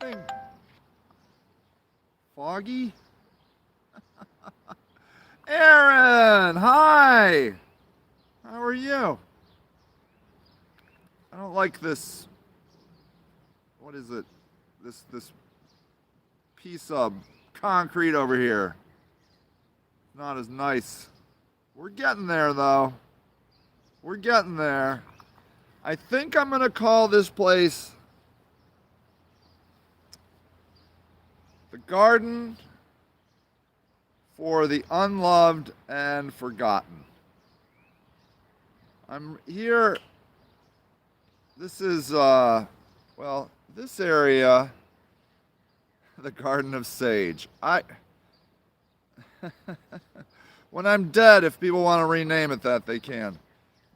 anything foggy? Aaron, hi. How are you? I don't like this. What is it? This piece of concrete over here. Not as nice. We're getting there though. We're getting there. I think I'm gonna call this place the Garden for the Unloved and Forgotten. I'm here. This is, well, this area, the Garden of Sage. When I'm dead, if people want to rename it that, they can.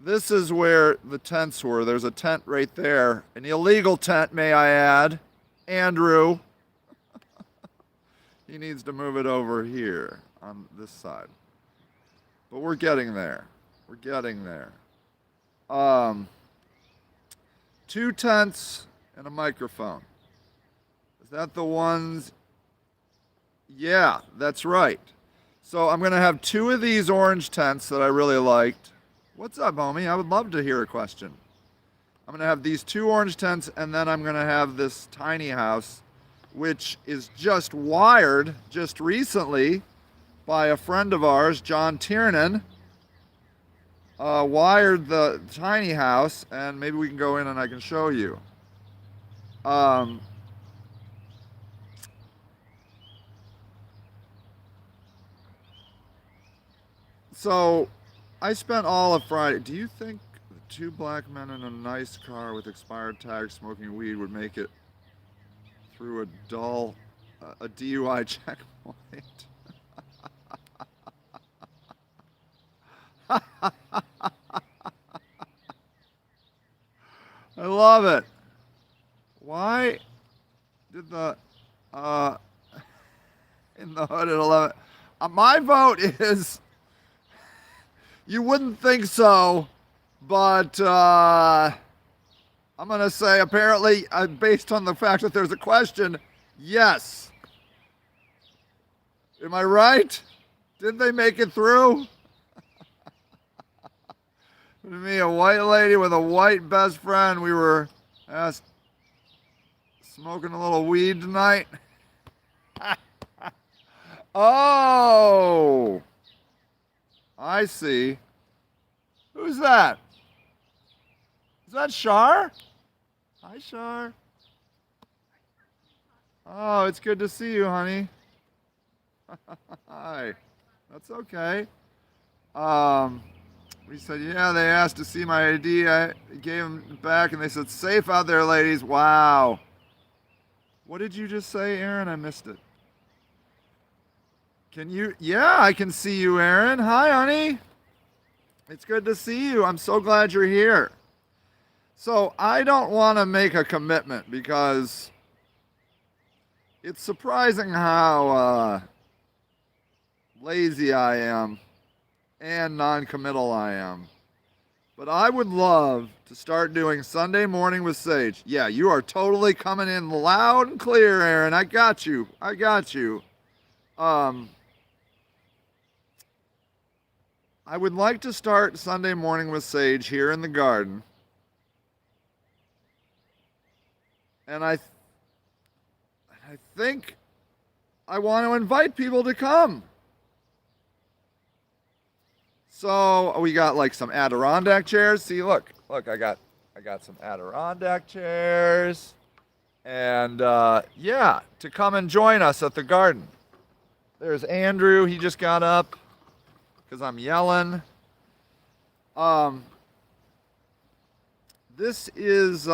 This is where the tents were. There's a tent right there. An illegal tent, may I add. Andrew. He needs to move it over here on this side. But we're getting there. We're getting there. 2 tents and a microphone. Is that the ones? Yeah, that's right. So I'm going to have 2 of these orange tents that I really liked. What's up, homie? I would love to hear a question. I'm going to have these 2 orange tents, and then I'm going to have this tiny house, which is just wired just recently by a friend of ours, John Tiernan. Wired the tiny house, and maybe we can go in and I can show you. So I spent all of Friday. Do you think the 2 black men in a nice car with expired tags smoking weed would make it through a DUI checkpoint? I love it. Why did the in the hood at 11? My vote is you wouldn't think so, but I'm gonna say apparently based on the fact that there's a question, yes. Am I right? Did they make it through? Me, a white lady with a white best friend. We were smoking a little weed tonight. Oh, I see. Who's that? Is that Shar? Hi, Shar. Oh, it's good to see you, honey. Hi. That's okay. We said, yeah, they asked to see my ID. I gave them back, and they said, safe out there, ladies. Wow. What did you just say, Aaron? I missed it. Can you? Yeah, I can see you, Aaron. Hi, honey. It's good to see you. I'm so glad you're here. So I don't want to make a commitment because it's surprising how lazy I am and non-committal I am. But I would love to start doing Sunday Morning with Sage. Yeah, you are totally coming in loud and clear, Aaron. I got you. I got you. I would like to start Sunday Morning with Sage here in the garden. And I think I want to invite people to come. So we got like some Adirondack chairs. See, look, I got some Adirondack chairs, and yeah, to come and join us at the garden. There's Andrew. He just got up because I'm yelling. This is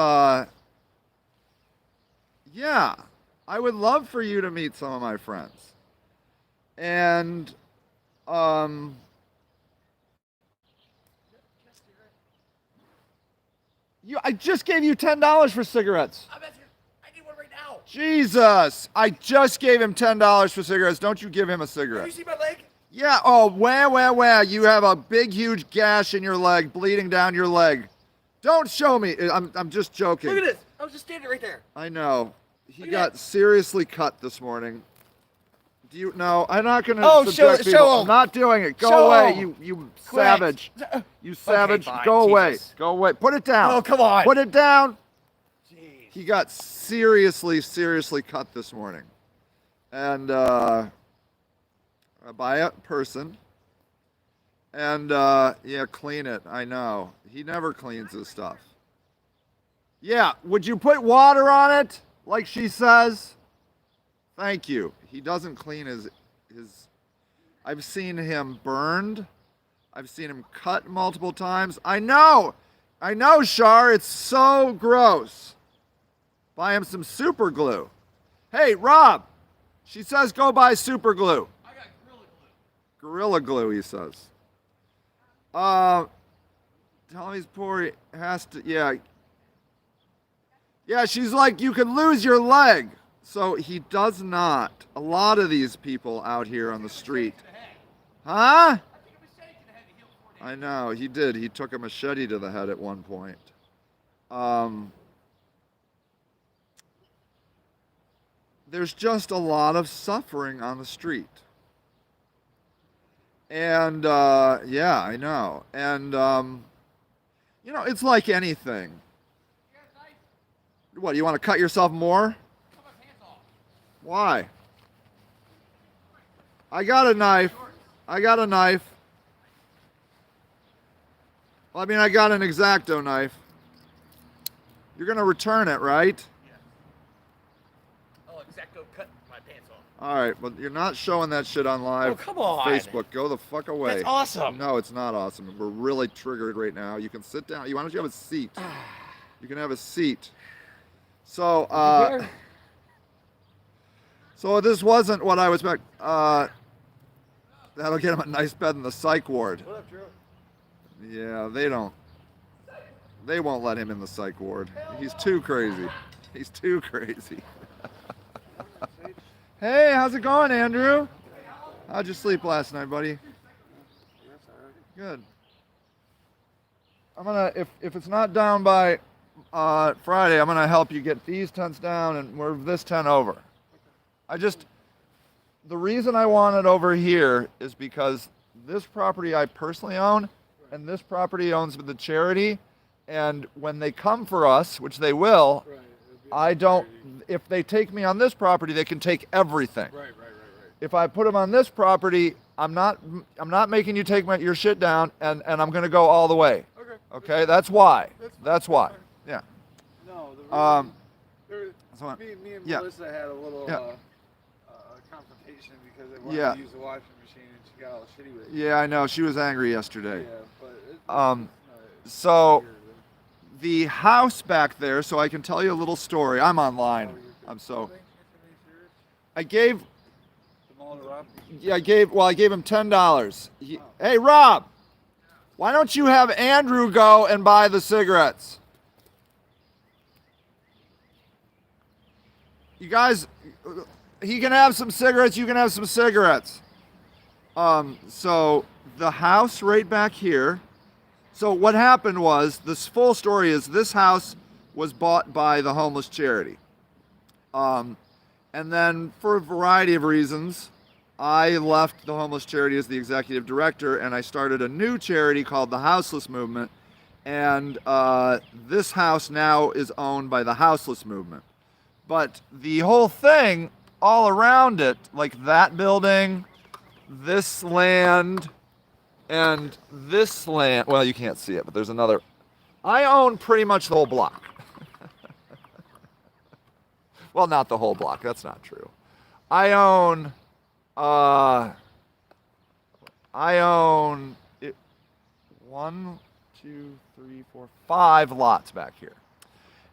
yeah. I would love for you to meet some of my friends, and I just gave you $10 for cigarettes. I need one right now. Jesus, I just gave him $10 for cigarettes. Don't you give him a cigarette. Have you seen my leg? Yeah, oh, where? You have a big, huge gash in your leg, bleeding down your leg. Don't show me. I'm just joking. Look at this. I was just standing right there. I know. He got seriously cut this morning. Do you? No, I'm not going to Oh, subject show people. him. I'm not doing it. Go Show away, him. you Quick. savage. You savage. fine, Go away. Jesus. Go away. Put it down. Oh, come on. Put it down. Jeez. He got seriously cut this morning. And by a person. And yeah, clean it. I know. He never cleans his stuff. Yeah, would you put water on it, like she says? Thank you. He doesn't clean his. I've seen him burned. I've seen him cut multiple times. I know, Shar. It's so gross. Buy him some super glue. Hey, Rob. She says go buy super glue. I got Gorilla Glue. Gorilla glue, he says. Tell him he's poor. He has to. Yeah. Yeah, she's like, you could lose your leg. So he does not. A lot of these people out here on the street. Huh? I think a machete to the head to heal 4 days. I know, he did. He took a machete to the head at one point. There's just a lot of suffering on the street. And, yeah, I know. And, you know, it's like anything. You got a knife? What, you want to cut yourself more? Cut my pants off. Why? I got a knife. I got a knife. Well, I mean, I got an X-Acto knife. You're going to return it, right? Yeah. Oh, X-Acto cut my pants off. All right, but you're not showing that shit on live Oh, come on. Facebook. Go the fuck away. That's awesome. No, it's not awesome. We're really triggered right now. You can sit down. Why don't you have a seat? You can have a seat. So, so this wasn't what I was expecting. That'll get him a nice bed in the psych ward. What up, Drew? Yeah, they won't let him in the psych ward. He's too crazy. He's too crazy. Hey, how's it going, Andrew? How'd you sleep last night, buddy? Good. I'm gonna, if it's not down by Friday, I'm gonna help you get these tents down and move this tent over. The reason I want it over here is because this property I personally own, and this property owns the charity, and when they come for us, which they will, I don't, if they take me on this property, they can take everything. Right. If I put them on this property, I'm not making you take your shit down, and I'm gonna go all the way. Okay. Okay, that's why. That's why. Yeah. No, the reason, So, me and yeah. Melissa had a little Yeah. confrontation because they wanted Yeah. to use the washing machine and she got all shitty with it. Yeah, I know. She was angry yesterday. Yeah, but So the house back there, so I can tell you a little story. I'm online. I gave him $10. Hey, Rob, why don't you have Andrew go and buy the cigarettes? You guys, he can have some cigarettes, you can have some cigarettes. So the house right back here. So what happened was, this full story is this house was bought by the homeless charity. And then for a variety of reasons, I left the homeless charity as the executive director, and I started a new charity called the Houseless Movement. And this house now is owned by the Houseless Movement. But the whole thing, all around it, like that building, this land, and this land, well, you can't see it, but there's another. I own pretty much the whole block. Well, not the whole block, that's not true. I own it, 1, 2, 3, 4, 5 lots back here.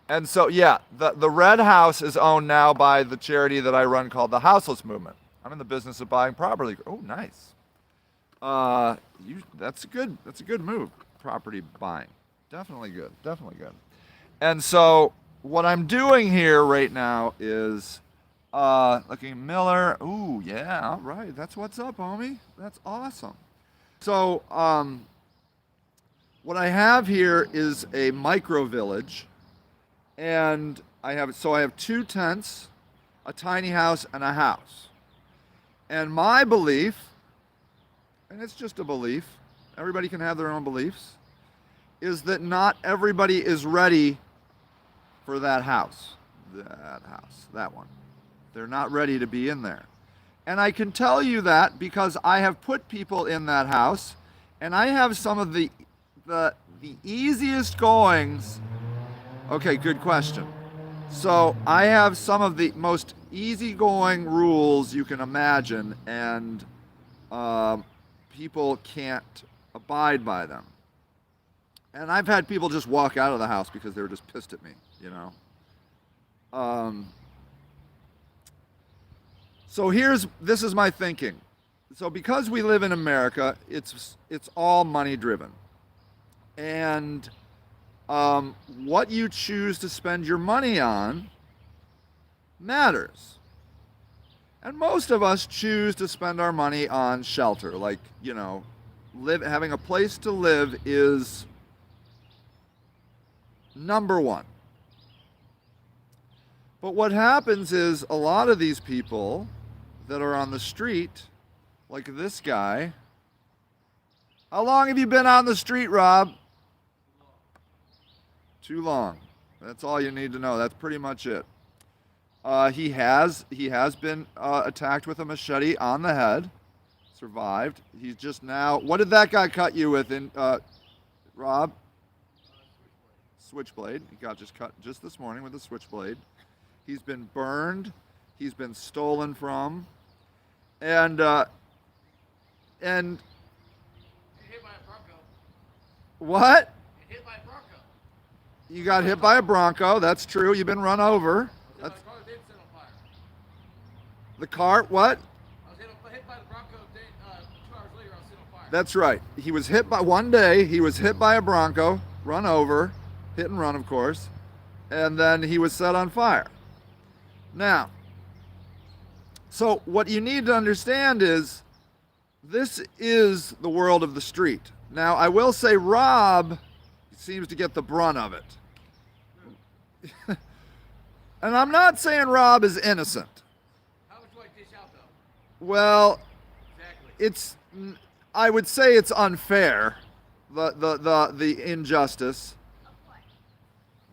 And so, yeah, the red house is owned now by the charity that I run called the Houseless Movement. I'm in the business of buying property. Oh, nice. That's a good move, property buying. Definitely good. And so what I'm doing here right now is looking Miller. Ooh, yeah, all right. That's what's up, homie. That's awesome. So what I have here is a micro village, and I have 2 tents, a tiny house, and a house. And my belief, and it's just a belief, everybody can have their own beliefs, is that not everybody is ready for that house. That one. They're not ready to be in there. And I can tell you that because I have put people in that house, and I have some of the easiest goings. Okay, good question. So I have some of the most easygoing rules you can imagine, and people can't abide by them. And I've had people just walk out of the house because they were just pissed at me, you know. So this is my thinking. So because we live in America, it's all money driven. And what you choose to spend your money on matters. And most of us choose to spend our money on shelter. Like, you know, having a place to live is number one. But what happens is a lot of these people that are on the street, like this guy. How long have you been on the street, Rob? Too long. That's all you need to know. That's pretty much it. He has been attacked with a machete on the head. Survived. He's just now. What did that guy cut you with, Rob? Switchblade. He got just cut just this morning with a switchblade. He's been burned. He's been stolen from, and Hit by a Bronco. what? Hit by a Bronco. You got hit by a Bronco. That's true. You've been run over. My car did set on fire. The car. What? I was hit by the Bronco. 2 hours later, I was set on fire. That's right. He was hit by one day. He was hit by a Bronco, run over, hit and run, of course, and then he was set on fire. Now, so what you need to understand is this is the world of the street. Now, I will say Rob seems to get the brunt of it. And I'm not saying Rob is innocent. How much do I dish out, though? Well, Exactly. I would say it's unfair, the injustice.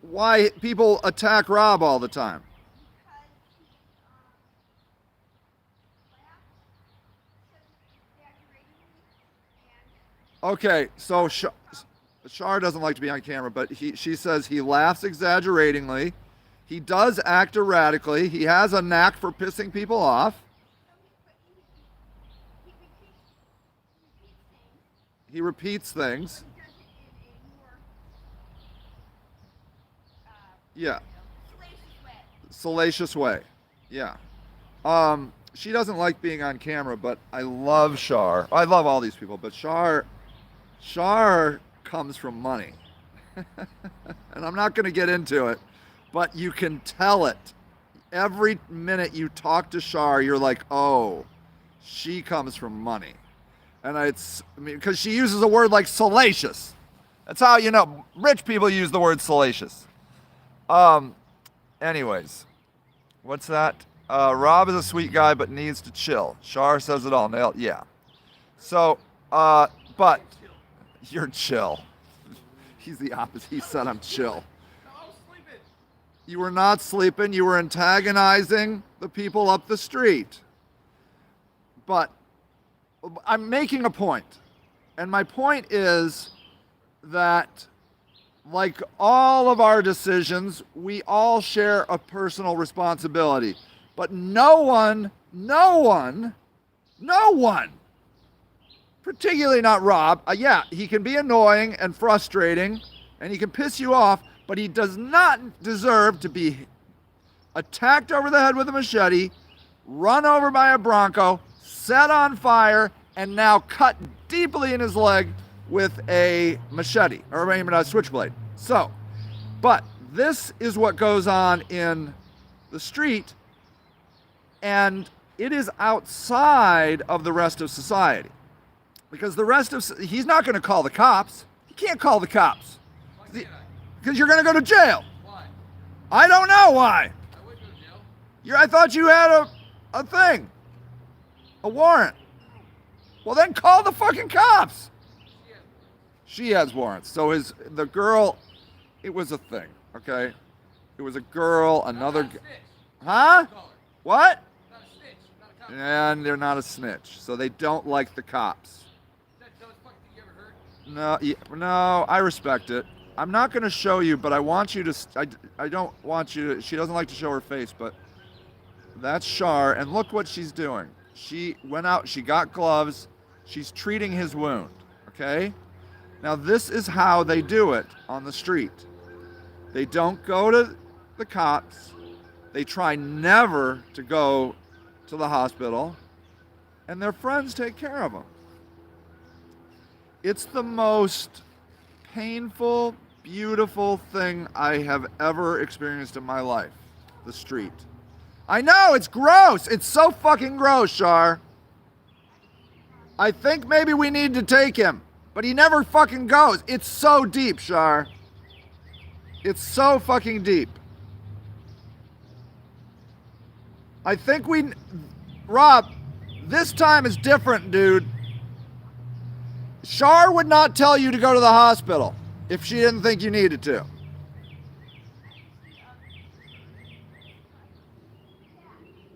Why people attack Rob all the time. Okay, so Shar doesn't like to be on camera, but she says he laughs exaggeratingly. He does act erratically. He has a knack for pissing people off. He repeats things. Yeah. Salacious way. Yeah. She doesn't like being on camera, but I love Shar. I love all these people, but Shar comes from money. And I'm not going to get into it, but you can tell it. Every minute you talk to Shar, you're like, oh, she comes from money. And because she uses a word like salacious. That's how you know rich people use the word salacious. Anyways, what's that? Rob is a sweet guy, but needs to chill. Shar says it all. Nailed. Yeah. So, but you're chill. He's the opposite. He said I'm chill. No, I was sleeping. You were not sleeping. You were antagonizing the people up the street. But I'm making a point. And my point is that, like all of our decisions, we all share a personal responsibility. But no one, particularly not Rob, yeah, he can be annoying and frustrating, and he can piss you off, but he does not deserve to be attacked over the head with a machete, run over by a Bronco, set on fire, and now cut deeply in his leg with a machete, or even a switchblade. So, but this is what goes on in the street, and it is outside of the rest of society. Because the rest of, he's not going to call the cops. He can't call the cops. Why can't I? Because you're going to go to jail. Why? I don't know why. I would go to jail. I thought you had a thing. A warrant. Well, then call the fucking cops. She has warrants. So the girl, it was a thing, okay? It was a girl, another... Not a snitch. Huh? Call her. What? Not a snitch. Not a cop. And they're not a snitch, so they don't like the cops. Is that the dumbest fucking thing you ever heard? No, I respect it. I'm not going to show you, but I want you to... I don't want you to... She doesn't like to show her face, but that's Shar, and look what she's doing. She went out, she got gloves, she's treating his wound, okay? Now this is how they do it on the street. They don't go to the cops. They try never to go to the hospital, and their friends take care of them. It's the most painful, beautiful thing I have ever experienced in my life, the street. I know, it's gross. It's so fucking gross, Shar. I think maybe we need to take him, but he never fucking goes. It's so deep, Shar. It's so fucking deep. I think Rob, this time is different, dude. Shar would not tell you to go to the hospital if she didn't think you needed to.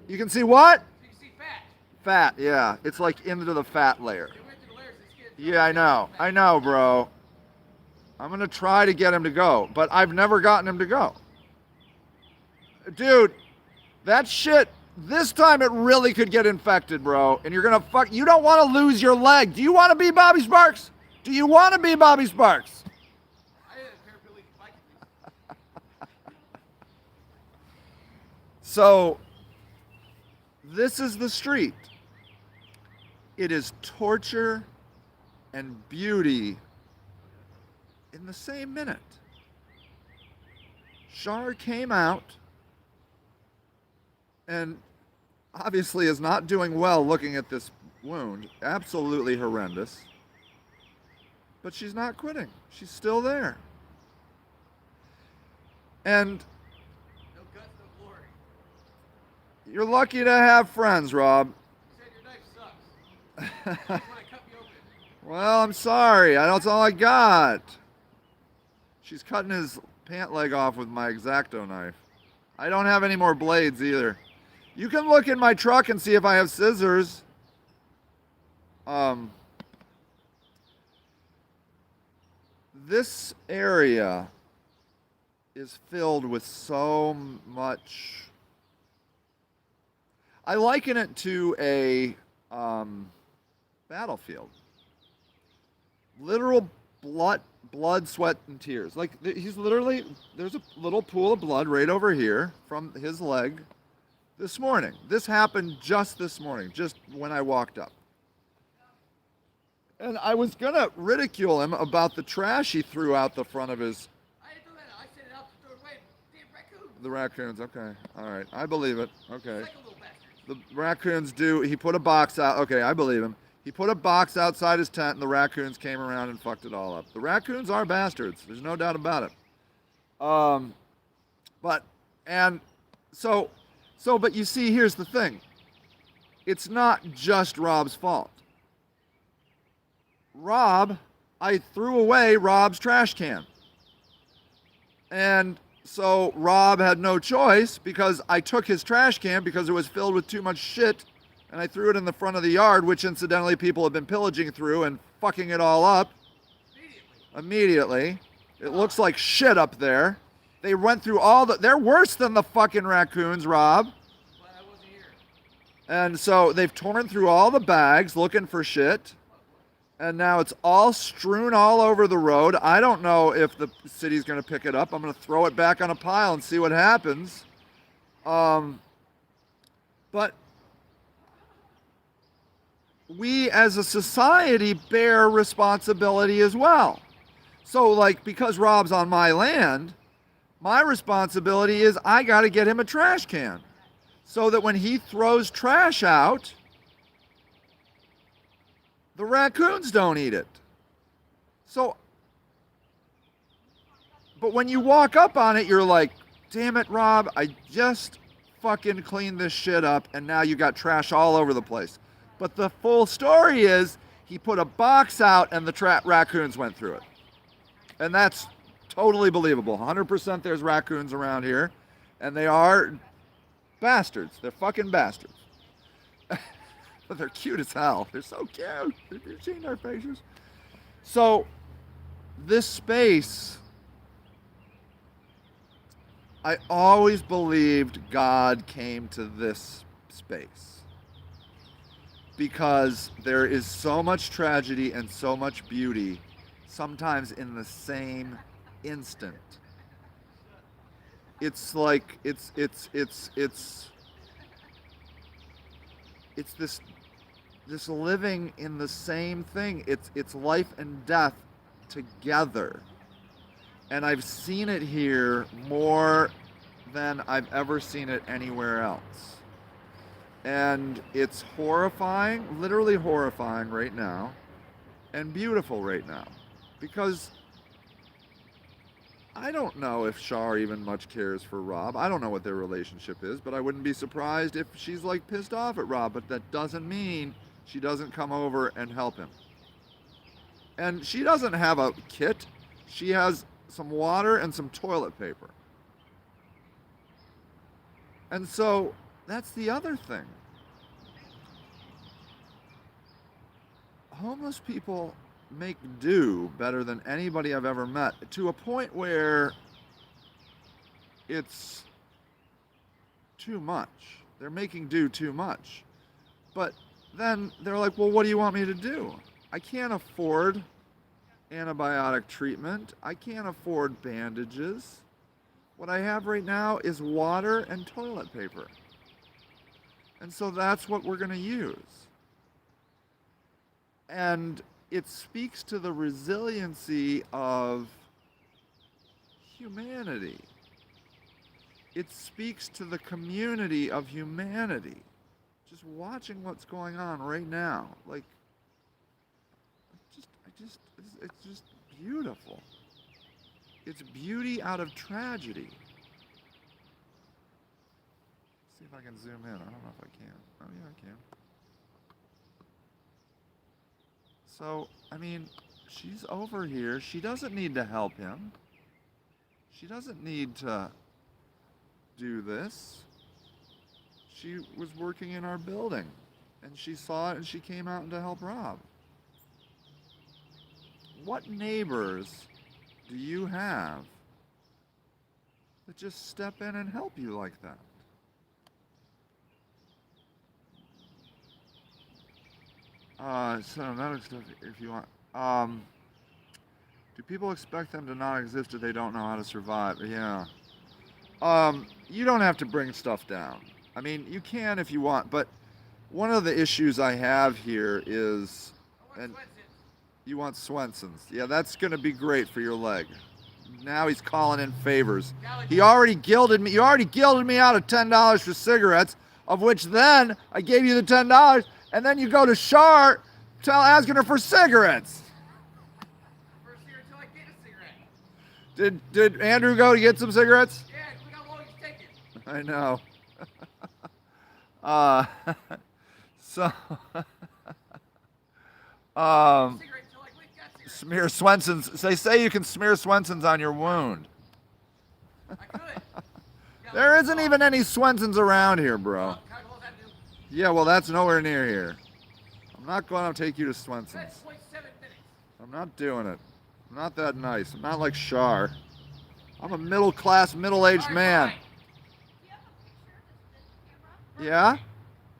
You can see what? You can see fat. Fat, yeah. It's like into the fat layer. It went through the layers of the skin. Yeah, I know. I know, bro. I'm going to try to get him to go, but I've never gotten him to go. Dude, that shit, this time it really could get infected, bro. And you're going to you don't want to lose your leg. Do you want to be Bobby Sparks? Do you want to be Bobby Sparks? I had a paraplegic bike at least. So, this is the street. It is torture and beauty in the same minute. Shar came out and obviously is not doing well looking at this wound. Absolutely horrendous. But she's not quitting. She's still there. And No guts, no glory. you're lucky to have friends, Rob. You said your knife sucks. That's when I cut me open. Well, I'm sorry. That's all I got. She's cutting his pant leg off with my X-Acto knife. I don't have any more blades either. You can look in my truck and see if I have scissors. This area is filled with so much. I liken it to a battlefield. Literal blood, sweat, and tears. Like he's literally, there's a little pool of blood right over here from his leg this morning. This happened just this morning, just when I walked up. And I was gonna ridicule him about the trash he threw out the front of his. I didn't do that. I set it out to throw it away. Damn raccoon. The raccoons, okay, all right, I believe it, okay. Psycho little bastards. The raccoons he put a box out, okay, I believe him. He put a box outside his tent and the raccoons came around and fucked it all up. The raccoons are bastards, there's no doubt about it. But you see, here's the thing. It's not just Rob's fault. I threw away Rob's trash can. And so Rob had no choice because I took his trash can because it was filled with too much shit and I threw it in the front of the yard, which incidentally people have been pillaging through and fucking it all up. Immediately. It looks like shit up there. They went through they're worse than the fucking raccoons, Rob. But I wasn't here. And so they've torn through all the bags looking for shit. And now it's all strewn all over the road. I don't know if the city's going to pick it up. I'm going to throw it back on a pile and see what happens. But we as a society bear responsibility as well. So like, because Rob's on my land, my responsibility is I got to get him a trash can so that when he throws trash out, the raccoons don't eat it. So, but when you walk up on it, you're like, damn it, Rob, I just fucking cleaned this shit up and now you got trash all over the place. But the full story is he put a box out and the raccoons went through it. And that's totally believable. 100% there's raccoons around here. And they are bastards. They're fucking bastards. But they're cute as hell. They're so cute. Have you seen their faces? So, this space, I always believed God came to this space. Because there is so much tragedy and so much beauty, sometimes in the same instant. It's like, it's this living in the same thing. It's life and death together. And I've seen it here more than I've ever seen it anywhere else. And it's horrifying, literally horrifying right now, and beautiful right now. Because I don't know if Shar even much cares for Rob. I don't know what their relationship is, but I wouldn't be surprised if she's like pissed off at Rob, but that doesn't mean she doesn't come over and help him. And she doesn't have a kit. She has some water and some toilet paper. And so that's the other thing. Homeless people make do better than anybody I've ever met, to a point where it's too much. They're making do too much. But then they're like, well, what do you want me to do? I can't afford antibiotic treatment. I can't afford bandages. What I have right now is water and toilet paper. And so that's what we're going to use. And it speaks to the resiliency of humanity. It speaks to the community of humanity. Just watching what's going on right now, like, it's just beautiful. It's beauty out of tragedy. See if I can zoom in. I don't know if I can. Oh yeah, I can. So, I mean, she's over here. She doesn't need to help him. She doesn't need to do this. She was working in our building, and she saw it, and she came out to help Rob. What neighbors do you have that just step in and help you like that? Cinematic stuff if you want. Do people expect them to not exist if they don't know how to survive? Yeah. You don't have to bring stuff down. I mean, you can if you want, but one of the issues I have here is, and you want Swenson's. Yeah, that's gonna be great for your leg. Now he's calling in favors. He already gilded me. You already gilded me out of $10 for cigarettes, of which then I gave you the $10. And then you go to Shar, asking her for cigarettes. First year until I get a cigarette. Did Andrew go to get some cigarettes? Yeah, look how long he's taking. I know. So, Cigarette until I got cigarettes. smear Swenson's. They say you can smear Swenson's on your wound. I could. There isn't even any Swenson's around here, bro. Can I close that dude? Yeah, well, that's nowhere near here. I'm not going to take you to Swenson's. That's 27 minutes. I'm not doing it. I'm not that nice. I'm not like Shar. I'm a middle-class, middle-aged All right, man. fine. Do you have a picture of this camera Yeah? that you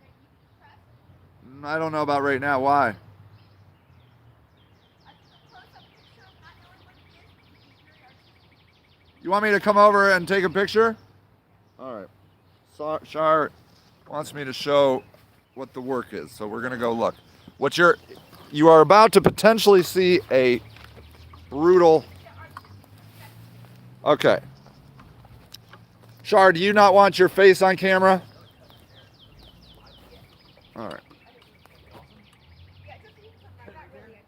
can press? I don't know about right now. Why? A close-up picture of not knowing what it is because it's very artistic. You want me to come over and take a picture? All right. Shar wants me to show what the work is, so we're gonna go look. You are about to potentially see a brutal. Okay. Shar, do you not want your face on camera? All right. Yeah, just eat something. Not really. I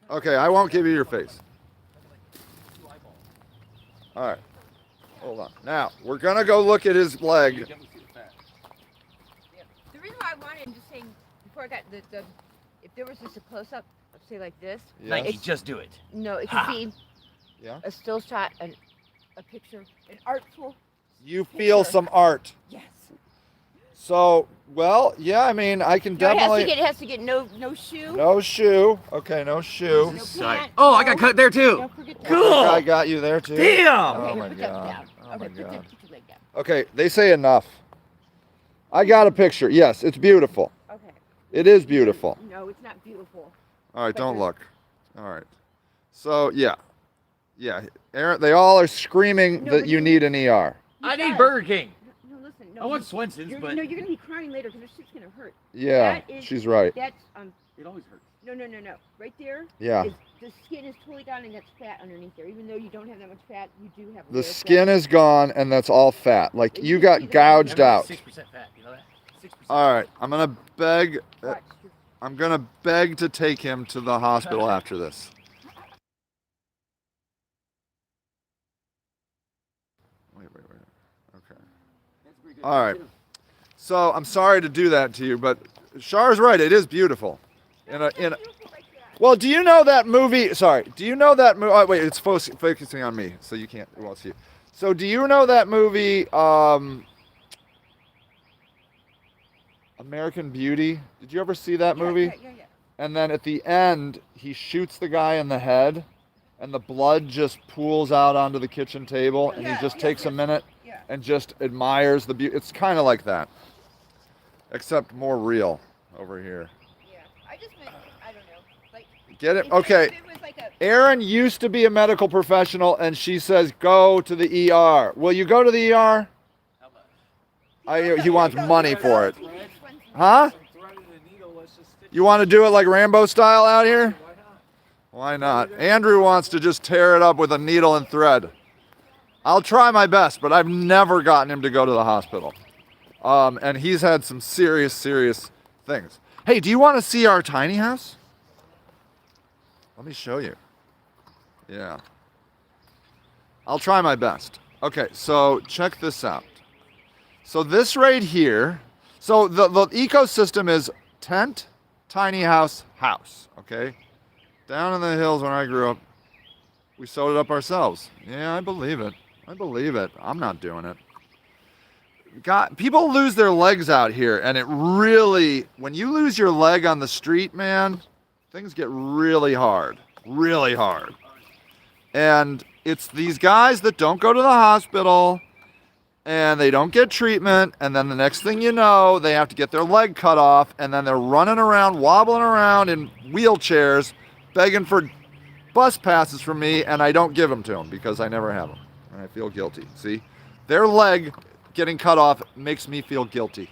don't know. Okay, I won't give you your face. All right. Hold on. Now, we're going to go look at his leg. Definitely see the fat. Yeah. The reason why I wanted, I'm just saying, before I got the if there was just a close up, let's say like this. Yes. Nike, just do it. No, it could be Yeah. a still shot, a picture, an artful. You feel some art. Yes. So, well, yeah, I mean, I can No, definitely. it has to get no shoe. No shoe. Okay, no shoe. No Sorry. pant, Oh, I got no- cut there too. Don't forget that. Cool. I got you there too. Damn. Oh Okay, my put that god. down. Oh Okay, my put your god. leg down. Okay, they say enough. I got a picture. Yes, it's beautiful. Okay. It is beautiful. No, it's not beautiful. All right, But don't there's- look. All right. So, yeah. Yeah, Aaron, they all are screaming No, that but you you- need an ER. I Yes. need Burger King. No, listen. No, I want you- Swenson's, you're, but no, you're gonna be crying later because your shit's gonna hurt. Yeah, That is- she's right. That's it always hurts. no. Right there. Yeah. Is, the skin is totally gone and that's fat underneath there. Even though you don't have that much fat, you do have. A The layer of skin fat. is gone and that's all fat. Like You you can got see the- gouged out. 6% fat. You know that? 6%. All right, I'm going to beg Watch. I'm going to beg to take him to the hospital after this. Wait. Okay. That's pretty good. All right. So, I'm sorry to do that to you, but Char's right. It is beautiful. Well, do you know that movie? Sorry. Do you know that movie? Oh, wait, it's focusing on me, so you can't. It won't see you. So, do you know that movie, American Beauty? Did you ever see that movie? Yeah. And then at the end, he shoots the guy in the head, and the blood just pools out onto the kitchen table, and he Yeah, just yes, takes a yes. minute Yeah. and just admires the beauty. It's kind of like that, except more real over here. Yeah. I just meant, I don't know. Like. Get it? if Okay. If it was like a. Aaron used to be a medical professional, and she says, go to the ER. Will you go to the ER? How much? He wants money for it. He needs one- Huh? Some thread and a needle, let's just stitch You want to do it like Rambo style out here? it. Why not? Why not? Andrew wants to just tear it up with a needle and thread. I'll try my best, but I've never gotten him to go to the hospital. And he's had some serious things. Hey, do you want to see our tiny house? Let me show you. Yeah. I'll try my best. Okay, so check this out. So this right here, so the ecosystem is tent, tiny house, house, okay? Down in the hills when I grew up, we sewed it up ourselves. Yeah, I believe it. I'm not doing it. People lose their legs out here, and it really, when you lose your leg on the street, man, things get really hard. Really hard. And it's these guys that don't go to the hospital, and they don't get treatment, and then the next thing you know, they have to get their leg cut off, and then they're running around, wobbling around in wheelchairs, begging for bus passes from me, and I don't give them to them because I never have them, and I feel guilty. See, their leg getting cut off makes me feel guilty.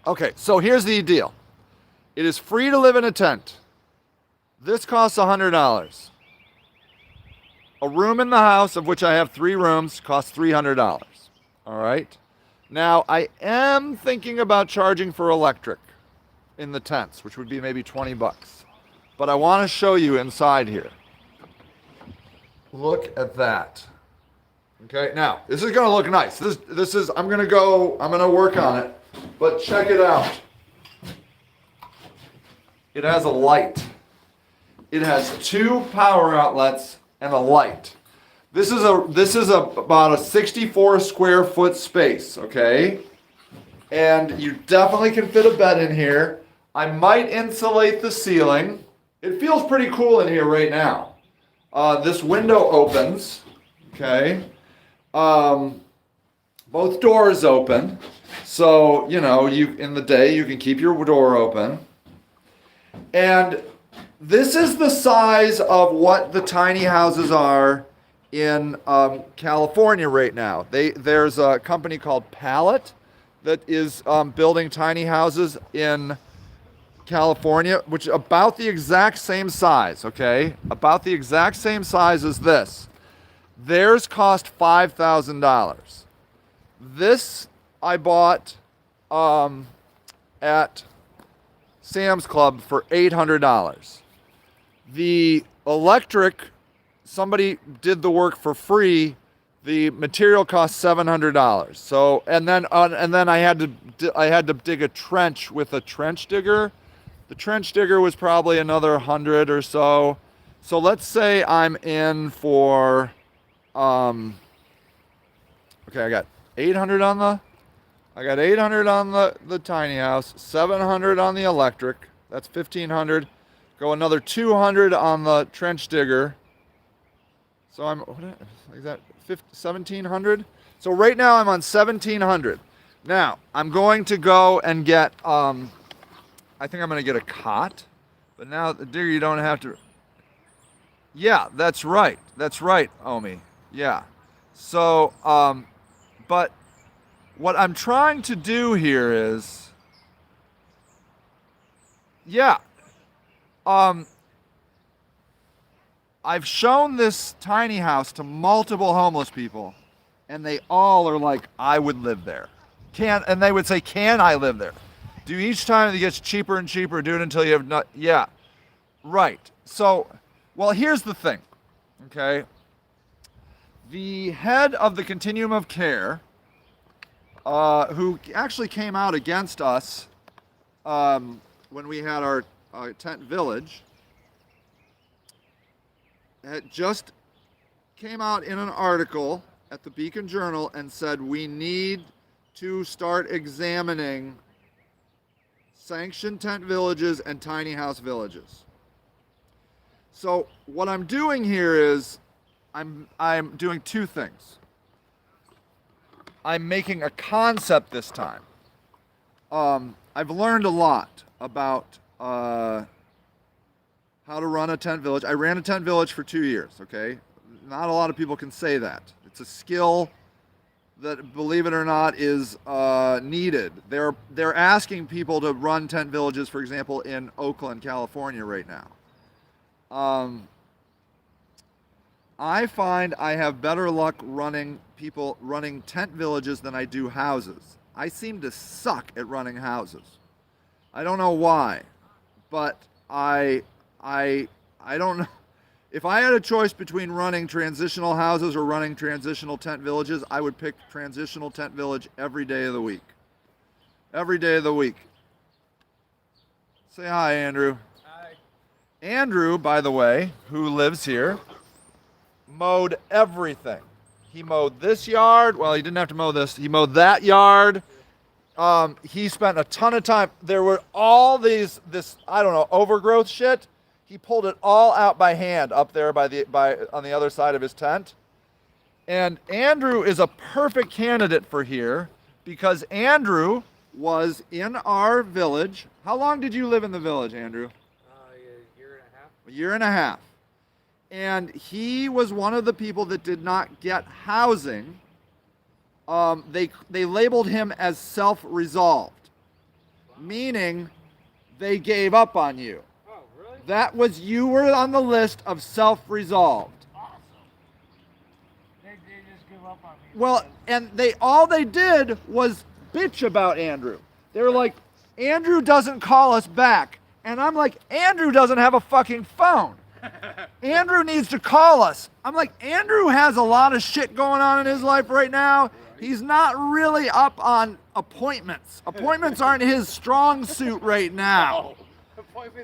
Okay, so here's the deal. It is free to live in a tent. This costs $100. A room in the house, of which I have 3 rooms, costs $300. All right? Now, I am thinking about charging for electric in the tents, which would be maybe 20 bucks. But I want to show you inside here. Look at that. Okay, now, this is going to look nice. This is, I'm going to work on it. But check it out. It has a light. It has 2 power outlets and a light. This is about a 64 square foot space, okay? And you definitely can fit a bed in here. I might insulate the ceiling. It feels pretty cool in here right now. This window opens, okay? Both doors open. So, you know, in the day you can keep your door open. And this is the size of what the tiny houses are in California right now. There's a company called Pallet that is building tiny houses in California, which is about the exact same size, okay? About the exact same size as this. Theirs cost $5,000. This I bought at Sam's Club for $800. The electric, somebody did the work for free. The material cost $700. So and then I had to dig a trench with a trench digger. The trench digger was probably another 100 or so. So let's say I'm in for okay, I got 800 on the tiny house, 700 on the electric. That's 1,500. Go another 200 on the trench digger. So I'm, what is that, 1,700? So right now I'm on 1,700. Now, I'm going to go and get, I think I'm going to get a cot. But now, the digger, you don't have to. Yeah, that's right. That's right, Omi. Yeah. So, but what I'm trying to do here is, yeah, I've shown this tiny house to multiple homeless people, and they all are like, I would live there. And they would say, can I live there? Do each time it gets cheaper and cheaper, do it until you have not, yeah, right. So, well, here's the thing, okay? The head of the Continuum of Care, who actually came out against us when we had our tent village, had just came out in an article at the Beacon Journal and said we need to start examining sanctioned tent villages and tiny house villages. So what I'm doing here is I'm doing two things. I'm making a concept this time. I've learned a lot about how to run a tent village. I ran a tent village for 2 years, okay? Not a lot of people can say that. It's a skill that, believe it or not, is needed. They're asking people to run tent villages, for example, in Oakland, California right now. I find I have better luck running tent villages than I do houses. I seem to suck at running houses. I don't know why, but I don't know. If I had a choice between running transitional houses or running transitional tent villages, I would pick transitional tent village every day of the week. Every day of the week. Say hi, Andrew. Hi. Andrew, by the way, who lives here, mowed everything. He mowed this yard. Well, he didn't have to mow this. He mowed that yard. He spent a ton of time. There were all this I don't know, overgrowth shit. He pulled it all out by hand up there on the other side of his tent. And Andrew is a perfect candidate for here because Andrew was in our village. How long did you live in the village, Andrew? A year and a half. A year and a half. And he was one of the people that did not get housing. They labeled him as self-resolved, meaning they gave up on you. Oh, really? That was, you were on the list of self-resolved. Awesome. They just give up on me. Well, and all they did was bitch about Andrew. They were like, Andrew doesn't call us back. And I'm like, Andrew doesn't have a fucking phone. Andrew needs to call us. I'm like, Andrew has a lot of shit going on in his life right now. He's not really up on appointments. Appointments aren't his strong suit right now.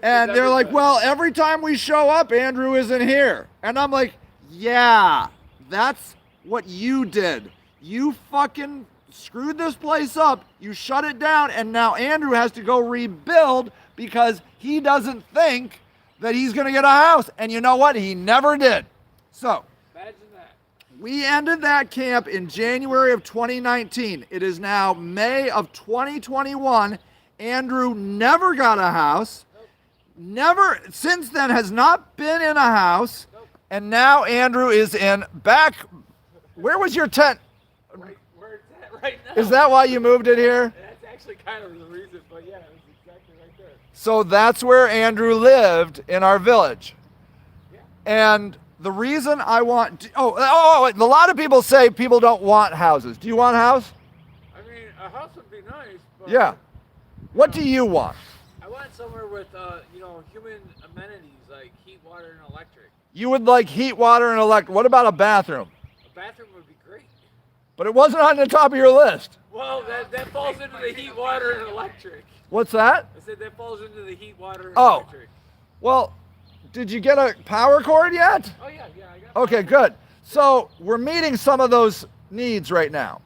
And they're like, well, every time we show up, Andrew isn't here. And I'm like, yeah, that's what you did. You fucking screwed this place up. You shut it down. And now Andrew has to go rebuild because he doesn't think that he's going to get a house. And you know what? He never did. So Imagine that. we ended that camp in January of 2019. It is now May of 2021. Andrew never got a house. Never, since then, has not been in a house. And now Andrew is in back. Where was your tent? Right where it's at right now. Is that why you moved it here? That's actually kind of the reason, but yeah, it's exactly right there. So that's where Andrew lived in our village. Yeah. And the reason I want, a lot of people say people don't want houses. Do you want a house? I mean, a house would be nice, but Yeah. What do you want? I want somewhere with, human amenities like heat, water, and electric. You would like heat, water, and electric. What about a bathroom? A bathroom would be great. But it wasn't on the top of your list. Well, that falls into the heat, water, and electric. What's that? I said that falls into the heat, water, and Oh. electric. Well, did you get a power cord yet? Oh yeah, I got. Okay, good. So we're meeting some of those needs right now.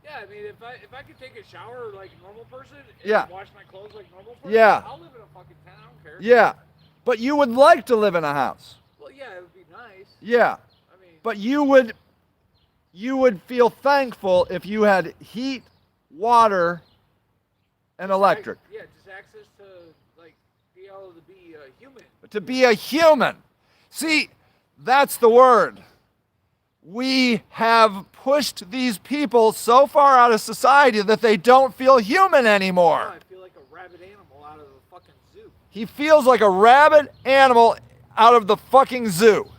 Yeah, I mean, if I could take a shower like a normal person and Yeah. wash my clothes like a normal person, Yeah. I'll live in a fucking tent. I don't care. Yeah. But you would like to live in a house. Well, yeah, it would be nice. Yeah. I mean, But you would feel thankful if you had heat, water, and electric. Yeah, just access to like be able to be a human. To be a human. See, that's the word. We have pushed these people so far out of society that they don't feel human anymore. I feel like a rabid animal out of the fucking zoo. He feels like a rabid animal out of the fucking zoo.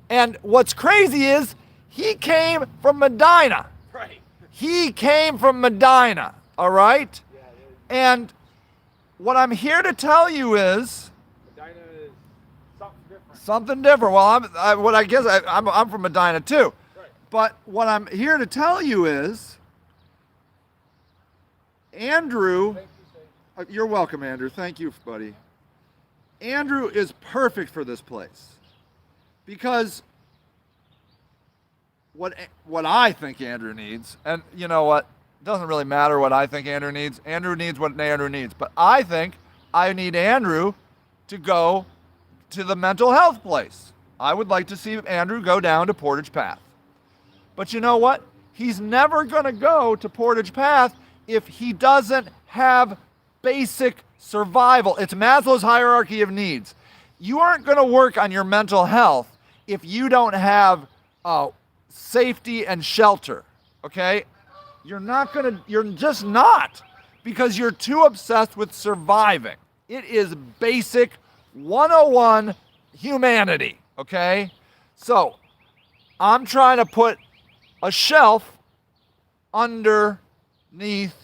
And what's crazy is he came from Medina. Right. He came from Medina, all right? Yeah, And what I'm here to tell you is Medina is something different. something different. Well, I'm from Medina too. Right. But what I'm here to tell you is Andrew, Thank you, Sage. you're welcome, Andrew. Thank you, buddy. Andrew is perfect for this place because what I think Andrew needs, and you know what? It doesn't really matter what I think Andrew needs. Andrew needs what Andrew needs. But I think I need Andrew to go to the mental health place. I would like to see Andrew go down to Portage Path. But you know what? He's never going to go to Portage Path if he doesn't have basic survival. It's Maslow's hierarchy of needs. You aren't going to work on your mental health if you don't have safety and shelter, okay? You're just not, because you're too obsessed with surviving. It is basic 101 humanity, okay? So, I'm trying to put a shelf underneath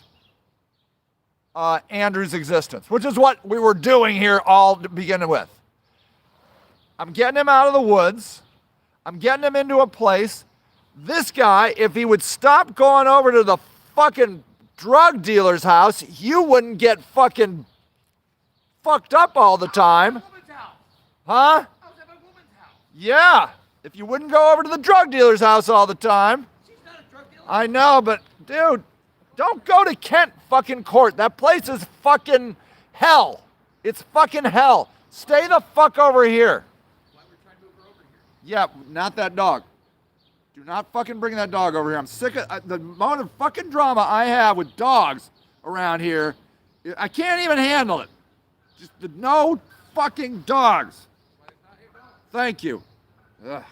Andrew's existence, which is what we were doing here all to begin with. I'm getting him out of the woods. I'm getting him into a place. This guy, if he would stop going over to the fucking drug dealer's house, you wouldn't get fucking fucked up all the time. Woman's house. Huh? I was at my woman's house. Yeah. If you wouldn't go over to the drug dealer's house all the time. She's not a drug dealer. I know, but dude, don't go to Kent fucking Court. That place is fucking hell. It's fucking hell. Stay the fuck over here. Why we're trying to move her over here. Yeah, not that dog. Do not fucking bring that dog over here. I'm sick of the amount of fucking drama I have with dogs around here. I can't even handle it. Just no fucking dogs. Thank you. Ugh.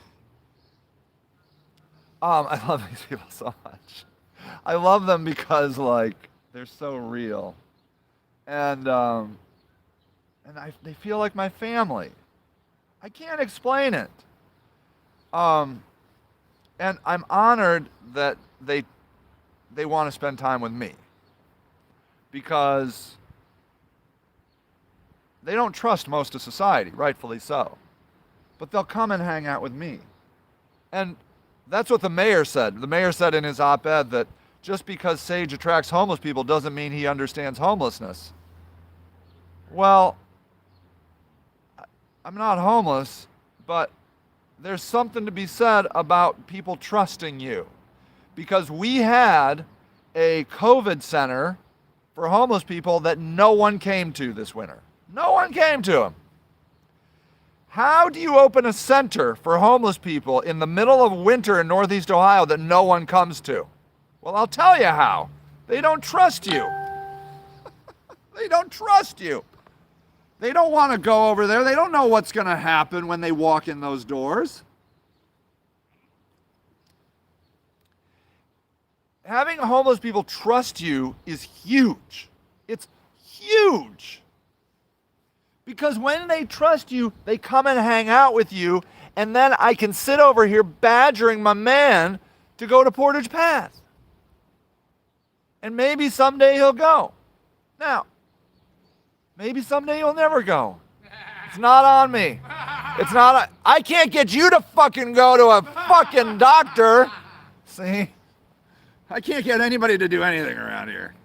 I love these people so much. I love them because like they're so real, and they feel like my family. I can't explain it. And I'm honored that they want to spend time with me, because they don't trust most of society, rightfully so. But they'll come and hang out with me. And that's what the mayor said. The mayor said in his op-ed that just because Sage attracts homeless people doesn't mean he understands homelessness. Well, I'm not homeless, but there's something to be said about people trusting you. Because we had a COVID center for homeless people that no one came to this winter. No one came to them. How do you open a center for homeless people in the middle of winter in Northeast Ohio that no one comes to? Well, I'll tell you how. They don't trust you. They don't trust you. They don't want to go over there. They don't know what's going to happen when they walk in those doors. Having homeless people trust you is huge. It's huge. Because when they trust you, they come and hang out with you, and then I can sit over here badgering my man to go to Portage Path. And maybe someday he'll go. Now, maybe someday he'll never go. It's not on me. It's not, I can't get you to fucking go to a fucking doctor. See? I can't get anybody to do anything around here.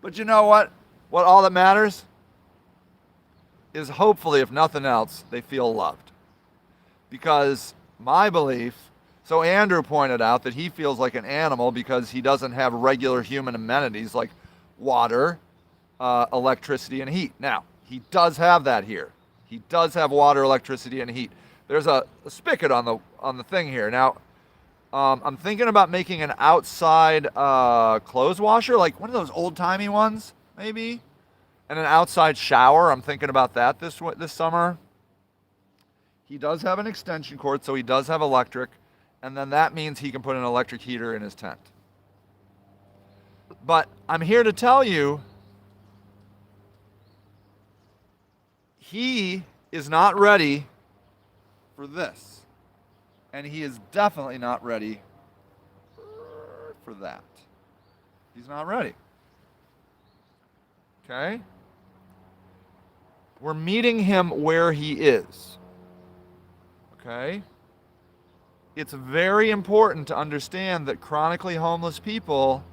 But you know what? What all that matters is hopefully, if nothing else, they feel loved. Because my belief, so Andrew pointed out that he feels like an animal because he doesn't have regular human amenities like water, electricity, and heat. Now, he does have that here. He does have water, electricity, and heat. There's a spigot on the thing here. Now, I'm thinking about making an outside clothes washer, like one of those old-timey ones, maybe, and an outside shower. I'm thinking about that this summer. He does have an extension cord, so he does have electric, and then that means he can put an electric heater in his tent. But I'm here to tell you, he is not ready for this. And he is definitely not ready for that. He's not ready. Okay? We're meeting him where he is. Okay? It's very important to understand that chronically homeless people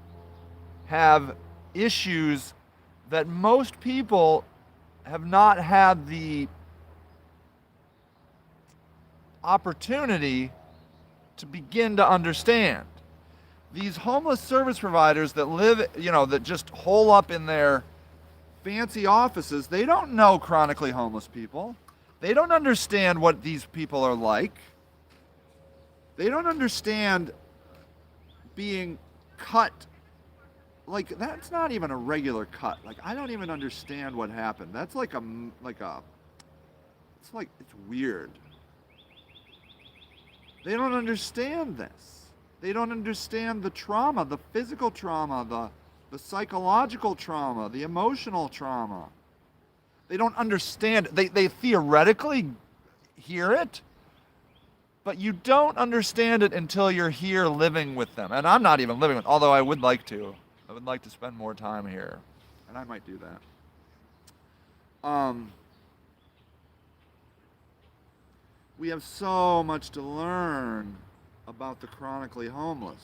have issues that most people have not had the opportunity to begin to understand. These homeless service providers that live, that just hole up in their fancy offices, they don't know chronically homeless people. They don't understand what these people are like. They don't understand being cut. Like, that's not even a regular cut. Like, I don't even understand what happened. That's it's weird. They don't understand this. They don't understand the trauma, the physical trauma, the psychological trauma, the emotional trauma. They don't understand. They theoretically hear it, but you don't understand it until you're here living with them. And I'm not even living with, although I would like to. I would like to spend more time here, and I might do that. We have so much to learn about the chronically homeless.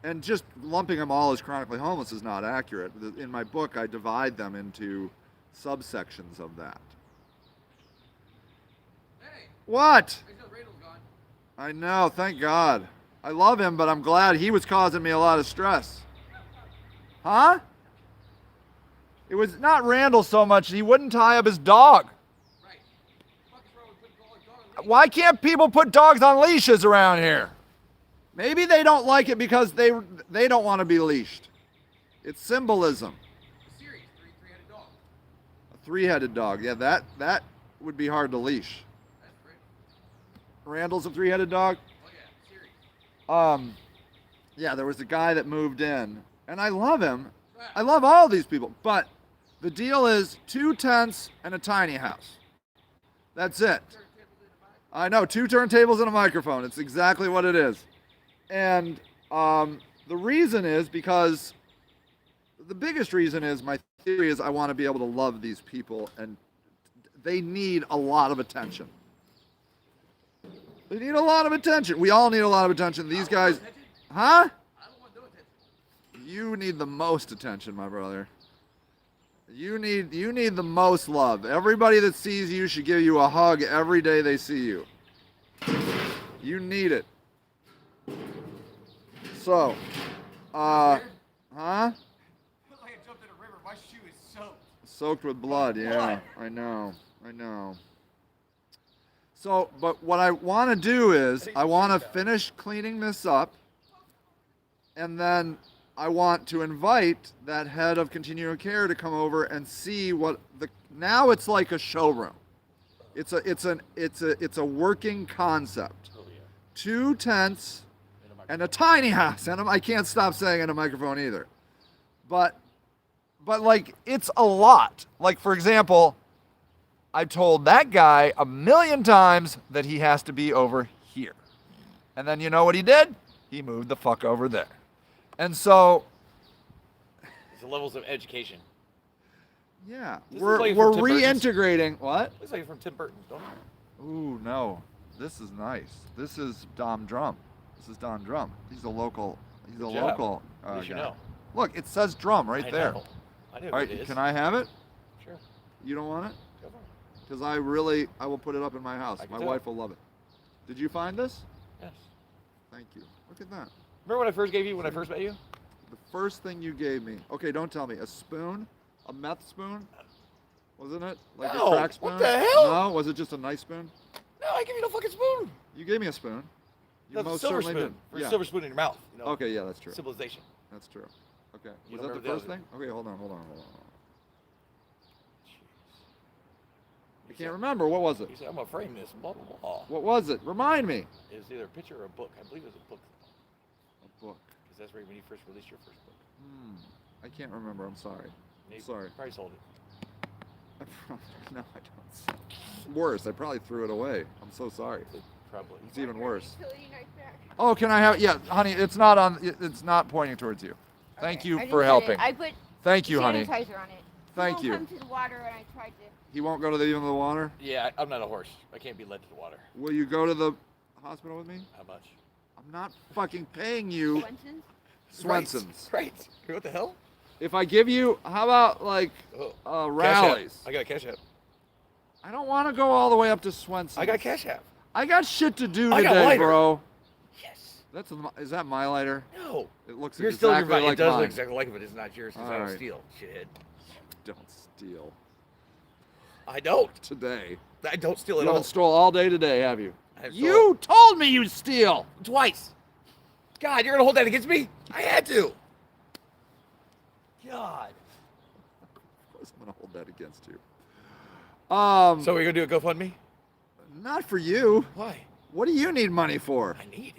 And just lumping them all as chronically homeless is not accurate. In my book, I divide them into subsections of that. Hey! What? I know Randall's gone. I know, thank God. I love him, but I'm glad he was causing me a lot of stress. Huh? It was not Randall so much, he wouldn't tie up his dog. Right. What's wrong with putting all the dog Why can't people put dogs on leashes around here? Maybe they don't like it because they don't want to be leashed. It's symbolism. The series, three-headed dog. A three-headed dog. Yeah, that would be hard to leash. That's great. Randall's a three-headed dog? Oh yeah, series. Yeah, there was a guy that moved in, and I love him. I love all these people, but the deal is 2 tents and a tiny house. That's it. I know, 2 turntables and a microphone. It's exactly what it is. And the reason is because, the biggest reason is, my theory is I want to be able to love these people, and they need a lot of attention. They need a lot of attention. We all need a lot of attention. These guys, huh? I don't want no attention. You need the most attention, my brother. You need the most love. Everybody that sees you should give you a hug every day they see you. You need it. So, huh? Looked like I jumped in a river. My shoe is soaked. Soaked with blood, yeah. I know. So, but what I want to do is, I want to finish cleaning this up, and then I want to invite that head of continuing care to come over and see what now it's like a showroom. It's a working concept. 2 tents and a tiny house, and I can't stop saying it in a microphone either. But like, it's a lot. Like, for example, I told that guy 1,000,000 times that he has to be over here. And then you know what he did? He moved the fuck over there. And so, It's the levels of education. Yeah, This we're looks like we're from Tim Burton's. reintegrating. What? Looks like it's from Tim Burton's, don't it? Ooh, no. This is nice. This is Dom Drum. This is Don Drum. He's a local. He's a Good job. local At least guy. you know. Look, it says Drum right I there. know. I know All what right, it is. can I have it? Sure. You don't want it? Go for it. Because I will put it up in my house. I can My tell. wife will love it. Did you find this? Yes. Thank you. Look at that. Remember when I first gave you when I first met you? The first thing you gave me. Okay, don't tell me. A spoon? A meth spoon? Wasn't it? Like No, a crack spoon? what the hell? No, was it just a nice spoon? No, I give you no fucking spoon. You gave me a spoon. You No, most silver certainly spoon. did. For a Yeah. silver spoon in your mouth. You know, Okay, yeah, that's true. civilization. That's true. Okay. You Was don't that the remember first the thing? Okay, hold on. Jeez. I can't remember. What was it? He said, I'm gonna frame this. Blah blah blah. What was it? Remind me. It was either a picture or a book. I believe it was a book. A book. Because that's right when you first released your first book. I can't remember. I'm sorry. Maybe, Sorry. Probably sold it. No, I don't. Worse, I probably threw it away. I'm so sorry. Probably. It's even worse. Utility knife back. Oh, can I have? Yeah, honey, it's not on. It's not pointing towards you. Thank Okay, you I didn't for get it. helping. I put Thank you, honey. sanitizer on it. Thank He you. won't come to the water, and I tried to. He won't go to the even the water. Yeah, I'm not a horse. I can't be led to the water. Will you go to the hospital with me? How much? I'm not fucking paying you. Swenson's? Swenson's. Right. What the hell? If I give you, how about like Oh. rallies? Cash App. I got a cash app. I don't want to go all the way up to Swenson's. I got a cash app. I got shit to do I got today, lighter. bro. Yes. Is that my lighter? No. It looks You're still exactly your like It does mine. look exactly like it, but it's not yours since I All don't right. steal. Shithead. Don't steal I don't. today. I don't steal You at all. haven't stole all day today, have you? I have You told me you'd steal. twice. God, you're gonna hold that against me? I had to. God. Of course, I'm gonna hold that against you. So we're gonna do a GoFundMe? Not for you. Why? What do you need money for? I need.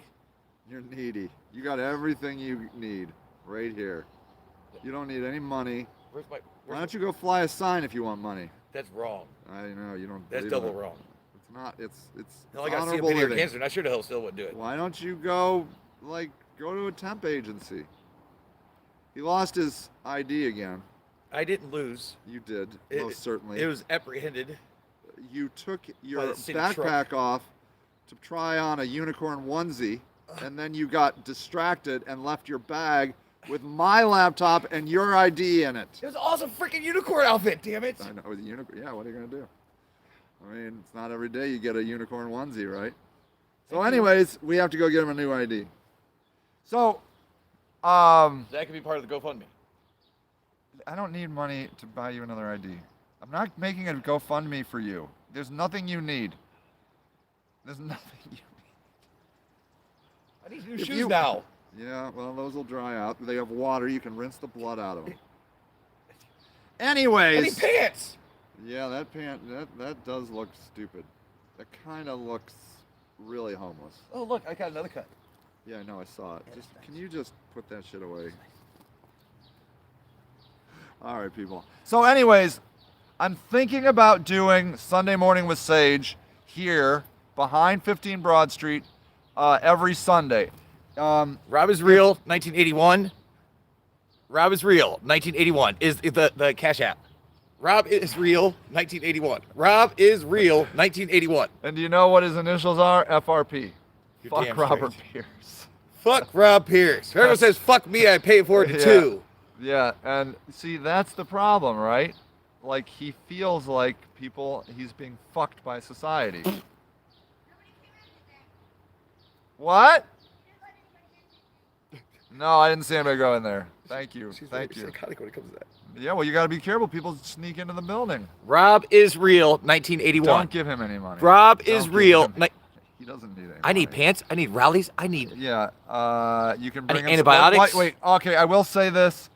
You're needy. You got everything you need right here. You don't need any money. Where's my? Why don't you go fly a sign if you want money? That's wrong. I know you don't. That's believe double it. wrong. It's not. It's No, I got to see a honorable video of living. cancer, and I sure the hell still wouldn't do it. Why don't you go to a temp agency? He lost his ID again. I didn't lose. You did, It- most certainly. It was apprehended. You took By your the city backpack truck. off to try on a unicorn onesie, and then you got distracted and left your bag with my laptop and your ID in it. It was an awesome freaking unicorn outfit. Damn it! I know, with a unicorn. Yeah, what are you gonna do? I mean, it's not every day you get a unicorn onesie, right? So, anyways, we have to go get him a new ID. So, That could be part of the GoFundMe. I don't need money to buy you another ID. I'm not making a GoFundMe for you. There's nothing you need. There's nothing you I need new If shoes you- now. Yeah, well, those will dry out. They have water. You can rinse the blood out of them. Anyways. I need pants. Yeah, that pant, that does look stupid. That kind of looks really homeless. Oh look, I got another cut. Yeah, I know, I saw it. Just, can you just put that shit away? All right, people. So anyways, I'm thinking about doing Sunday Morning with Sage here behind 15 Broad Street every Sunday. Rob is real, 1981. Rob is real, 1981 is the Cash App. Rob is real, 1981. Rob is real, 1981. And do you know what his initials are? FRP. You're Fuck damn Robert straight. Pierce. Fuck Rob Pierce. If everyone says fuck me, I pay it forward to Yeah. two. Yeah, and see, that's the problem, right? Like, he feels like he's being fucked by society. What? No, I didn't see anybody go in there. Thank you. Thank you. Psychotic when it comes to that. Yeah, well, you gotta be careful. People sneak into the building. Rob is real, 1981. Don't give him any money. Rob Don't is give real. him- He doesn't need any I need money. pants. I need rallies. I need. Yeah, you can I bring need him antibiotics. Wait, okay, I will say this.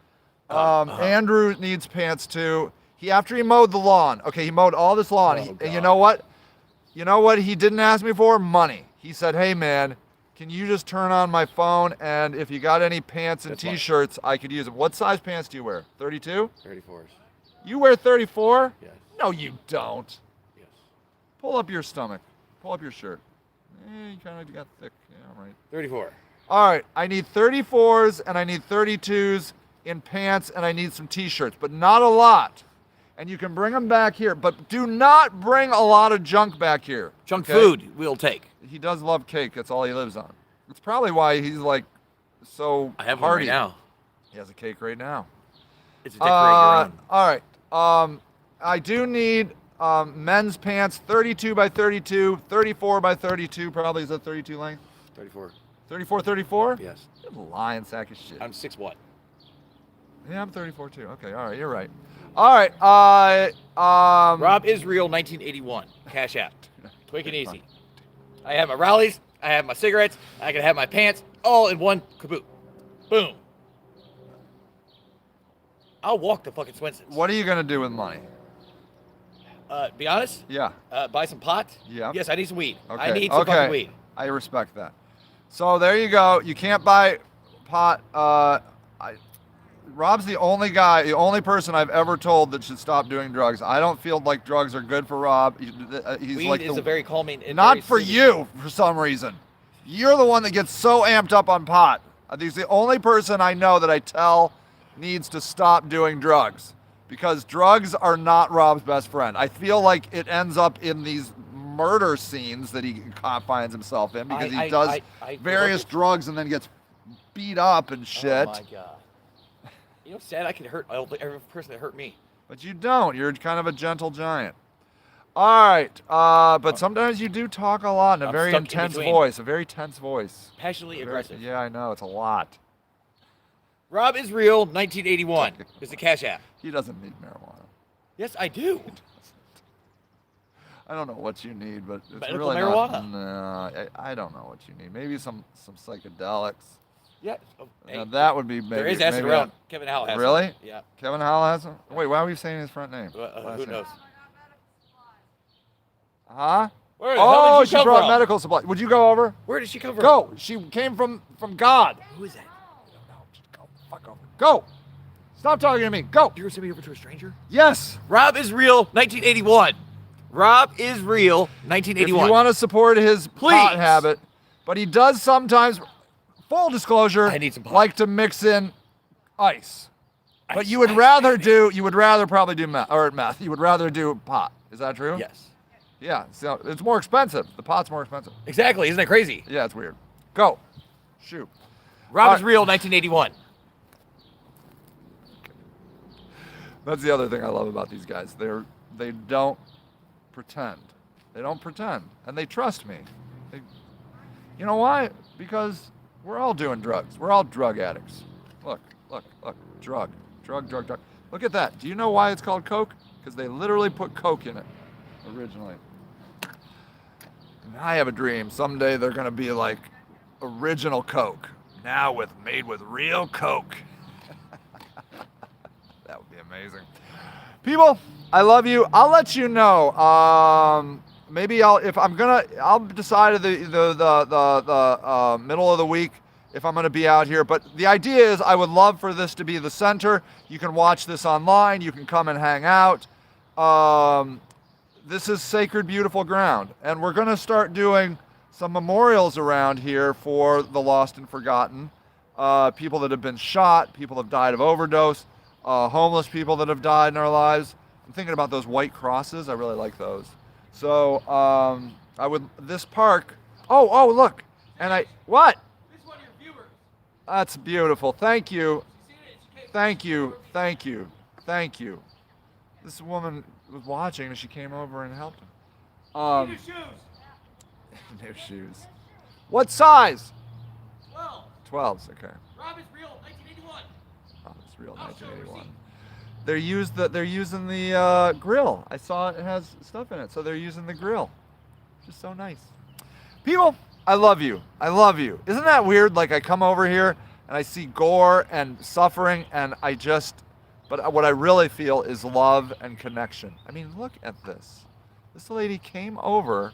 Andrew needs pants too. After he mowed the lawn. Okay, he mowed all this lawn. Oh, And you God. know what? You know what he didn't ask me for? Money. He said, "Hey man, can you just turn on my phone and if you got any pants and That's fine. t-shirts, I could use them." What size pants do you wear? 32? 34s. You wear 34? Yes. No, you don't. Yes. Pull up your stomach. Pull up your shirt. You kind of got thick. Yeah, right. 34. All right, I need 34s and I need 32s in pants and I need some t-shirts, but not a lot. and you can bring them back here, but do not bring a lot of junk back here. Junk okay? food we'll take. He does love cake. That's all he lives on. It's probably why he's like so I have one hardy. right now. He has a cake right now. It's a decorate your own. All right. I do need men's pants, 32 by 32, 34 by 32. Probably is that 32 length? 34. 34, 34? Yes. You're a lying sack of shit. I'm 6'1". Yeah, I'm 34 too. Okay, all right, you're right. All right. Rob Israel, 1981. Cash App. Quick and easy. I have my rallies. I have my cigarettes. I can have my pants all in one kaboot. Boom. I'll walk to fucking Swenson's. What are you gonna do with money? Be honest. Yeah. Buy some pot. Yeah. Yes, I need some weed. Okay. I need some fucking weed. I respect that. So there you go. You can't buy pot. Rob's the only guy, the only person I've ever told that should stop doing drugs. I don't feel like drugs are good for Rob. He's Weed like is a very calming. And not very for soothing. you for some reason. You're the one that gets so amped up on pot. He's the only person I know that I tell needs to stop doing drugs because drugs are not Rob's best friend. I feel like it ends up in these murder scenes that he finds himself in because he does various drugs and then gets beat up and shit. Oh my god. You know, sad I can hurt every person that hurt me. But you don't. You're kind of a gentle giant. All right. But sometimes you do talk a lot in a I'm very stuck in intense between. voice. A very tense voice. Passionately aggressive. Yeah, I know. It's a lot. Rob Israel, 1981 is the Cash App. He doesn't need marijuana. Yes, I do. I don't know what you need, but it's Medical really marijuana. Not. No, I don't know what you need. Maybe some psychedelics. Yeah. Oh, Now, hey, that would be maybe. there is acid maybe around. Kevin Howell has some. Really? Yeah. Kevin Howell has them? Wait, why are we saying his front name? Last Who name? knows? Huh? Where the hell Oh, did she come brought from? medical supplies. Would you go over? Where did she come from? Go. She came from God. Who is that? No, just go. Fuck over. Go. Stop talking to me. Go. You're gonna send me over to a stranger? Yes. Rob is real, 1981. Rob is real, 1981. If you want to support his pot Please. habit, but he does sometimes, full disclosure, I need some pot. like to mix in ice. But Ice, you would ice, rather ice. you would rather probably do meth. You would rather do pot. Is that true? Yes. Yeah. So it's more expensive. The pot's more expensive. Exactly. Isn't that crazy? Yeah, it's weird. Go. Shoot. Rob All is right. real, 1981. That's the other thing I love about these guys. They don't pretend. They don't pretend, and they trust me. You know why? Because we're all doing drugs. We're all drug addicts. Look. Drug. Look at that. Do you know why it's called Coke? Because they literally put Coke in it originally. And I have a dream. Someday they're gonna be like original Coke. Now made with real Coke. That would be amazing. People, I love you. I'll let you know. Maybe I'll decide at the middle of the week if I'm gonna be out here. But the idea is I would love for this to be the center. You can watch this online. You can come and hang out. This is sacred, beautiful ground. And we're gonna start doing some memorials around here for the lost and forgotten. People that have been shot, people that have died of overdose, homeless people that have died in our lives. I'm thinking about those white crosses. I really like those. So this park. Oh, look. And what? This is one of your viewers. That's beautiful. Thank you. She's seen it. She came Thank you. This woman was watching and she came over and helped him. New shoes. New shoes. What size? 12. 12s, okay. Rob is real, 1981. Oh, it's real I'll show 1981. receipt. They're using the grill. I saw it has stuff in it, so they're using the grill. Just so nice. People, I love you. Isn't that weird? Like I come over here and I see gore and suffering, and but what I really feel is love and connection. I mean, look at this. This lady came over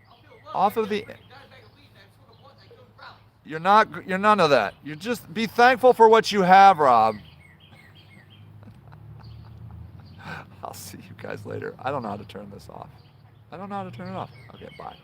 I'll feel love. off of the. Got a bag of weed and I sort of what I killed the rally. You're none of that. You just be thankful for what you have, Rob. I'll see you guys later. I don't know how to turn this off. Okay, bye.